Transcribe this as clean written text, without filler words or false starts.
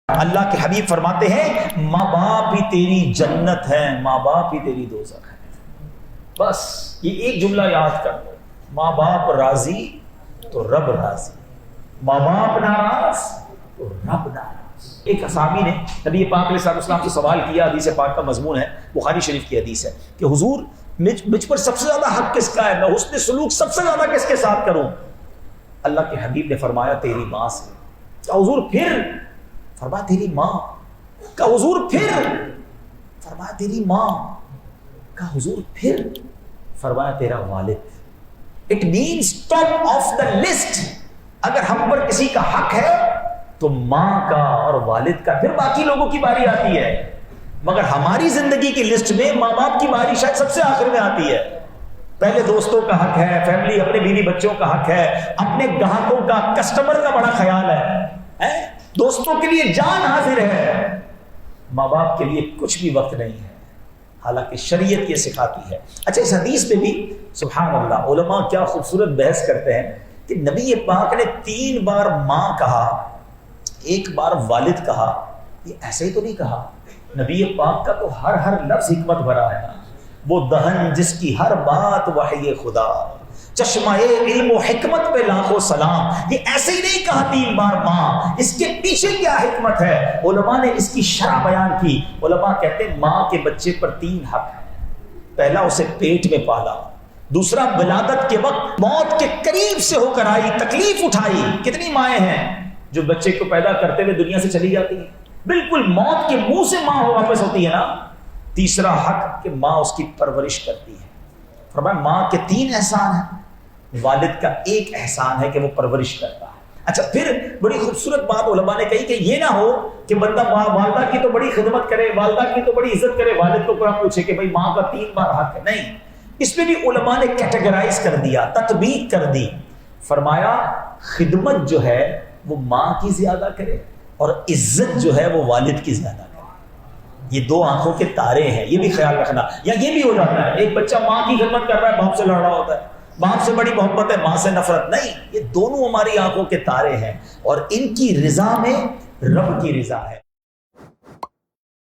اللہ کے حبیب فرماتے ہیں ماں باپ ہی تیری جنت ہے، ماں باپ ہی تیری دوزخ ہے۔ بس یہ ایک جملہ یاد کر لو، ماں باپ راضی تو رب راضی، ماں باپ ناراض تو رب ناراض۔ ایک صحابی نے نبی پاک علیہ السلام سے سوال کیا، حدیث پاک کا مضمون ہے، بخاری شریف کی حدیث ہے کہ حضور مجھ پر سب سے زیادہ حق کس کا ہے، میں حسن سلوک سب سے زیادہ کس کے ساتھ کروں؟ اللہ کے حبیب نے فرمایا تیری ماں سے۔ کہا حضور پھر؟ فرمایا تیری ماں۔ کہا حضور پھر؟ فرمایا تیری ماں۔ کہا حضور پھر؟ فرمایا تیرا والد۔ It means top of the list, اگر ہم پر کسی کا حق ہے تو ماں کا اور والد کا، پھر باقی لوگوں کی باری آتی ہے، مگر ہماری زندگی کی لسٹ میں ماں باپ کی باری شاید سب سے آخر میں آتی ہے۔ پہلے دوستوں کا حق ہے، فیملی، اپنے بیوی بچوں کا حق ہے، اپنے گاہکوں کا، کسٹمر کا بڑا خیال ہے، دوستوں کے لیے جان حاضر ہے، ماں باپ کے لیے کچھ بھی وقت نہیں ہے، حالانکہ شریعت یہ سکھاتی ہے۔ اچھا اس حدیث میں بھی سبحان اللہ علماء کیا خوبصورت بحث کرتے ہیں کہ نبی پاک نے 3 بار ماں کہا، 1 بار والد کہا، یہ ایسے ہی تو نہیں کہا، نبی پاک کا تو ہر لفظ حکمت بھرا ہے نا۔ وہ دہن جس کی ہر بات وحی خدا، چشمہ علم و حکمت پہ لاکھوں سلام، یہ ایسے ہی نہیں کہا 3 بار ماں، اس کے پیچھے کیا حکمت ہے؟ علماء نے اس کی شرح بیان کی۔ علماء کہتے ہیں ماں کے بچے پر 3 حق ہیں۔ پہلا اسے پیٹ میں پالا، دوسرا ولادت کے وقت موت کے قریب سے ہو کر آئی، تکلیف اٹھائی۔ کتنی مائیں ہیں جو بچے کو پیدا کرتے ہوئے دنیا سے چلی جاتی ہیں، بالکل موت کے منہ سے ماں واپس ہوتی ہے نا۔ تیسرا حق کہ ماں اس کی پرورش کرتی ہے۔ فرمایا ماں کے 3 احسان ہیں، والد کا 1 احسان ہے کہ وہ پرورش کرتا ہے۔ اچھا پھر بڑی خوبصورت بات علماء نے کہی کہ یہ نہ ہو کہ بندہ والدہ کی تو بڑی خدمت کرے، والدہ کی تو بڑی عزت کرے، والد کو پورا پوچھے کہ بھائی ماں کا 3 بار حق ہے۔ نہیں، اس میں بھی علماء نے کیٹیگرائز کر دیا، تطبیق کر دی۔ فرمایا خدمت جو ہے وہ ماں کی زیادہ کرے اور عزت جو ہے وہ والد کی زیادہ کرے۔ یہ 2 آنکھوں کے تارے ہیں، یہ بھی خیال رکھنا۔ یا یہ بھی ہو جاتا ہے ایک بچہ ماں کی خدمت کر رہا ہے، باپ سے لڑ رہا ہوتا ہے، باپ سے بڑی محبت ہے، ماں سے نفرت نہیں۔ یہ دونوں ہماری آنکھوں کے تارے ہیں اور ان کی رضا میں رب کی رضا ہے۔